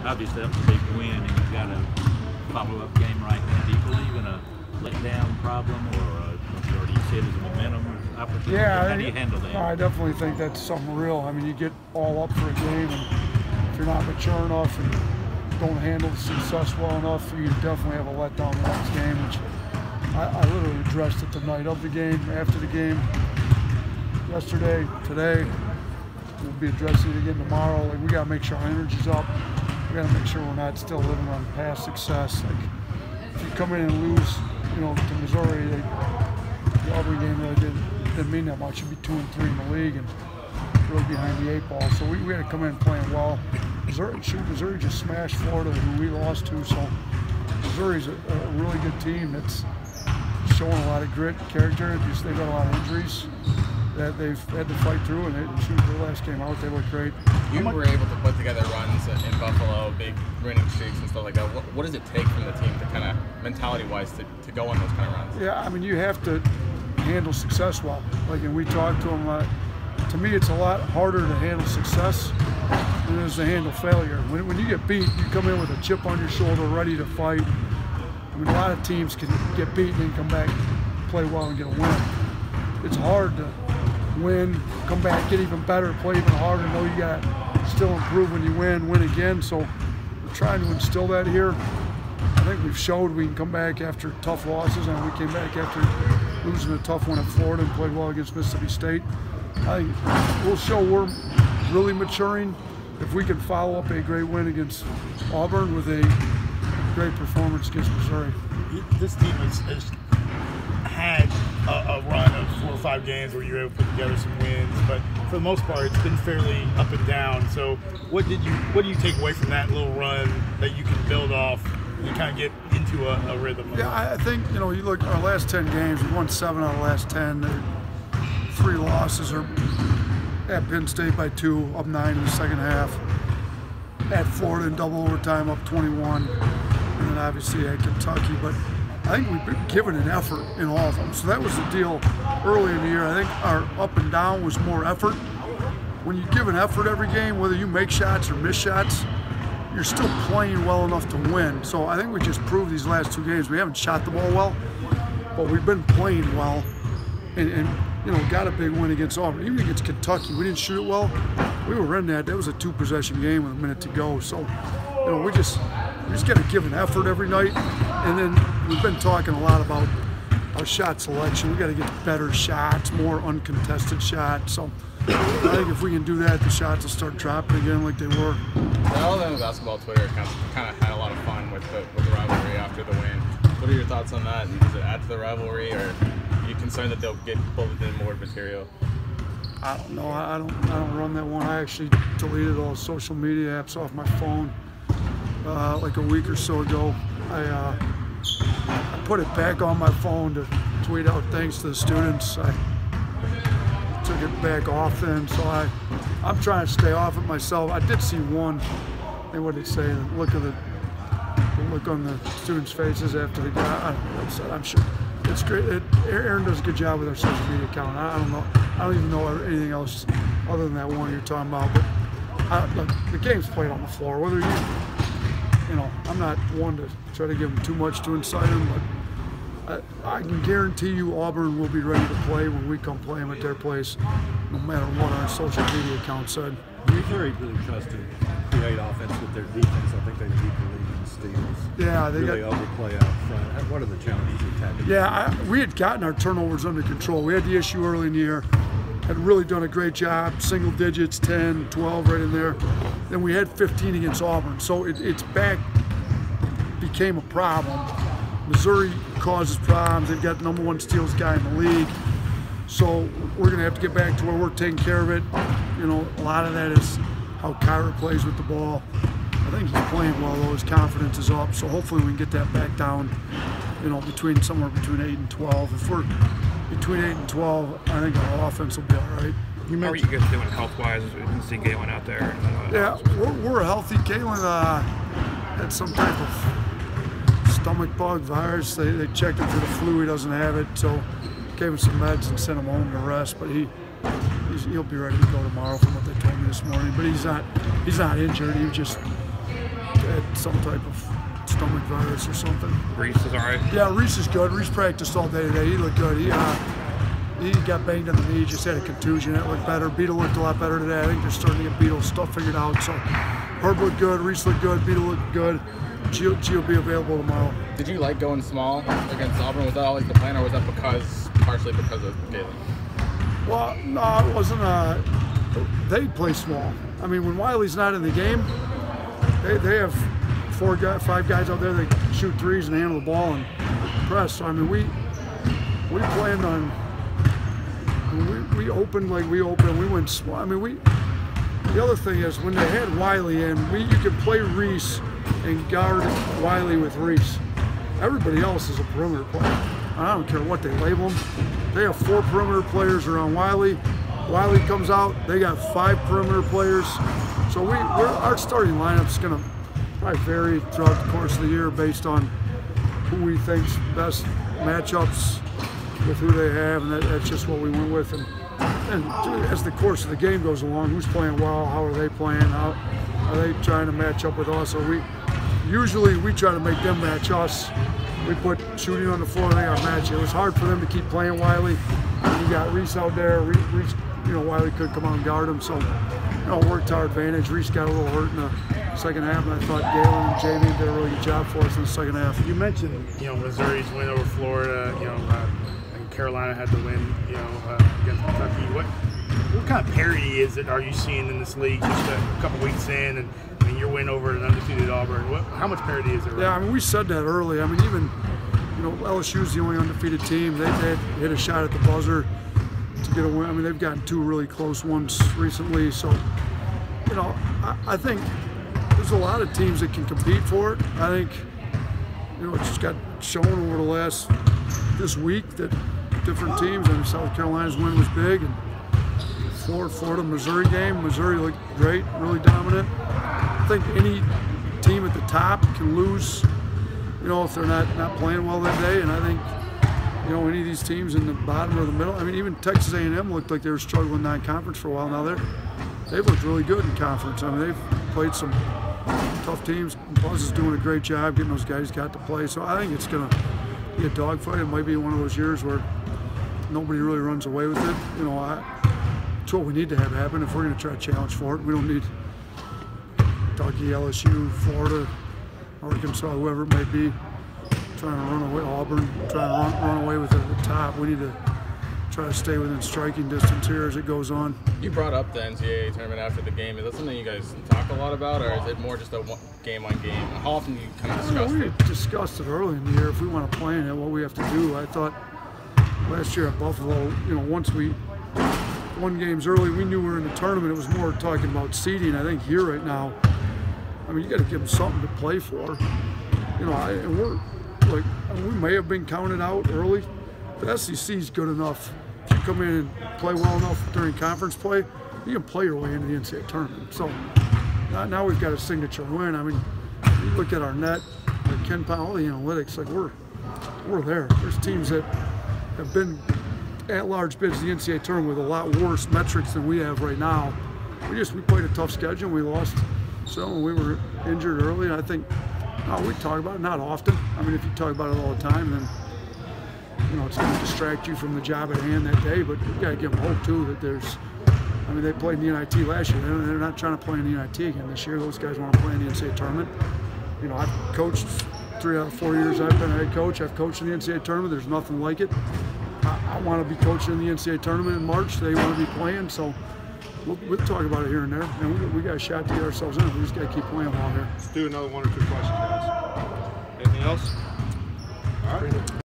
obviously that was a big win, and you've got a follow-up game right now. Do you believe in a letdown problem, or do you see it as a momentum opportunity? Yeah, how do you handle that? I definitely think that's something real. I mean, you get all up for a game, and if you're not mature enough and don't handle the success well enough, you definitely have a letdown the next game, which I literally addressed it the night of the game, after the game, yesterday, today. We'll be addressing it again tomorrow. Like, we got to make sure our energy's up. We got to make sure we're not still living on past success. Like, if you come in and lose, to Missouri, the Auburn game really didn't mean that much. You'd be 2-3 in the league and really behind the 8 ball. So we had to come in playing well. Missouri just smashed Florida, who we lost to. So Missouri's a really good team that's showing a lot of grit, character. They've got a lot of injuries that they've had to fight through, and their last game out, they looked great. You were able to put together runs in Buffalo, big winning streaks and stuff like that. What does it take from the team to kind of, mentality-wise, to go on those kind of runs? Yeah, I mean, you have to handle success well. Like, and we talked to them. To me, it's a lot harder to handle success than it is to handle failure. When you get beat, you come in with a chip on your shoulder, ready to fight. I mean, a lot of teams can get beat and then come back, play well, and get a win. It's hard to win, come back, get even better, play even harder, know you got to still improve when you win again. So we're trying to instill that here. I think we've showed we can come back after tough losses, and we came back after losing a tough one at Florida and played well against Mississippi State. I think we'll show we're really maturing if we can follow up a great win against Auburn with a great performance against Missouri. This team has had a run of 4 or 5 games where you were able to put together some wins, but for the most part, it's been fairly up and down. So, what do you take away from that little run that you can build off and kind of get into a rhythm? Yeah, I think you look our last 10 games, we won 7 out of the last 10. 3 losses are at Penn State by 2, up 9 in the second half. At Florida in double overtime, up 21, and then obviously at Kentucky. But I think we've been given an effort in all of them. So that was the deal early in the year. I think our up and down was more effort. When you give an effort every game, whether you make shots or miss shots, you're still playing well enough to win. So I think we just proved these last 2 games. We haven't shot the ball well, but we've been playing well and got a big win against Auburn. Even against Kentucky, we didn't shoot it well. We were in that. That was a 2-possession game with a minute to go. So, we just got to give an effort every night. And then we've been talking a lot about our shot selection. We got to get better shots, more uncontested shots. So I think if we can do that, the shots will start dropping again like they were. All of basketball Twitter kind of had a lot of fun with the rivalry after the win. What are your thoughts on that? Does it add to the rivalry, or are you concerned that they'll get bulleted in more material? I don't know. I don't run that one. I actually deleted all social media apps off my phone like a week or so ago. I put it back on my phone to tweet out thanks to the students. I took it back off then, so I'm trying to stay off it myself. I did see one, and what did they say? The look on the students' faces after the guy. I'm sure it's great. Aaron does a good job with our social media account. I don't know. I don't even know anything else other than that one you're talking about. But look, the game's played on the floor. Whether I'm not one to try to give them too much to incite them, but I can guarantee you Auburn will be ready to play when we come play them at their place, no matter what our social media account said. Missouri really tries to create offense with their defense. I think they lead the league in steals. Yeah, they really overplay out front. What are the challenges they're tackling? Yeah, we had gotten our turnovers under control. We had the issue early in the year. Had really done a great job, single digits, 10, 12 right in there. Then we had 15 against Auburn. So it's back, became a problem. Missouri causes problems. They've got the #1 steals guy in the league. So we're going to have to get back to where we're taking care of it. A lot of that is how Kyra plays with the ball. I think he's playing well, though. His confidence is up. So hopefully we can get that back down, somewhere between 8 and 12. If we're between 8 and 12, I think our offense will be all right. How are you guys doing health-wise? We didn't see Galen out there. Yeah, we're healthy. Galen had some type of stomach bug virus. They checked him for the flu. He doesn't have it, so gave him some meds and sent him home to rest. But he'll be ready to go tomorrow, from what they told me this morning. But he's not injured. He just had some type of stomach virus or something. Reese is all right. Yeah, Reese is good. Reese practiced all day today. He looked good. He got banged in the knee, just had a contusion. It looked better. Beetle looked a lot better today. I think they're starting to get Beetle's stuff figured out. So Herb looked good. Reese looked good. Beetle looked good. Gio will be available tomorrow. Did you like going small against Auburn? Was that always the plan, or was that partially because of Galen? Well, no, it wasn't. They play small. I mean, when Wiley's not in the game, they have 5 guys out there that shoot threes and handle the ball and press. So, I mean, we planned on. We opened like we opened. We went small. I mean, the other thing is when they had Wiley in, you could play Reese and guard Wiley with Reese. Everybody else is a perimeter player. I don't care what they label them. They have 4 perimeter players around Wiley. Wiley comes out, they got 5 perimeter players. So our starting lineup's going to probably vary throughout the course of the year based on who we think's best matchups with who they have, and that's just what we went with. And as the course of the game goes along, who's playing well, how are they playing, how are they trying to match up with us? So usually we try to make them match us. We put shooting on the floor, they got match. It was hard for them to keep playing Wiley. You got Reese out there. Reese, Wiley could come out and guard him. So, it worked to our advantage. Reese got a little hurt in the second half, and I thought Galen and Jamie did a really good job for us in the second half. You mentioned, Missouri's win over Florida. And Carolina had the win, against Kentucky. What kind of parity are you seeing in this league just a couple weeks in, and your win over an undefeated Auburn? How much parity is there? Yeah, I mean, we said that early. I mean, even LSU's the only undefeated team. They hit a shot at the buzzer to get a win. I mean, they've gotten 2 really close ones recently. So, I think there's a lot of teams that can compete for it. I think, it's just got shown over this week that different teams. I mean, South Carolina's win was big, and Florida Missouri game. Missouri looked great, really dominant. I think any team at the top can lose, if they're not playing well that day. And I think, any of these teams in the bottom or the middle. I mean, even Texas A&M looked like they were struggling non-conference for a while. Now they've looked really good in conference. I mean, they've played some tough teams. Buzz is doing a great job getting those guys got to play. So I think it's going to be a dogfight. It might be one of those years where nobody really runs away with it. It's what we need to have happen if we're going to try to challenge for it. We don't need Kentucky, LSU, Florida, Arkansas, whoever it may be, trying to run away, Auburn, trying to run away with it at the top. We need to try to stay within striking distance here as it goes on. You brought up the NCAA tournament after the game. Is that something you guys talk a lot about, or is it more just a game-on-game? How often do you kind of discuss it? We discussed it early in the year. If we want to play in it, what we have to do. I thought last year at Buffalo, once we won games early, we knew we were in the tournament. It was more talking about seeding. I think here right now, I mean, you got to give them something to play for. And we're like, we may have been counted out early. The SEC's good enough. If you come in and play well enough during conference play, you can play your way into the NCAA tournament. So now we've got a signature win. I mean, you look at our net, our Ken Powell, all the analytics, like we're there. There's teams that have been at-large bids to the NCAA tournament with a lot worse metrics than we have right now. We played a tough schedule. We lost some. We were injured early. And I think we talk about it not often. I mean, if you talk about it all the time, then it's going to distract you from the job at hand that day. But you got to give them hope too that there's. I mean, they played in the NIT last year. They're not trying to play in the NIT again this year. Those guys want to play in the NCAA tournament. I've coached 3 out of 4 years. I've been a head coach. I've coached in the NCAA tournament. There's nothing like it. I want to be coaching in the NCAA tournament in March. They want to be playing, so we'll talk about it here and there. And we got a shot to get ourselves in. We just got to keep playing well here. Let's do another 1 or 2 questions, guys. Anything else? All right.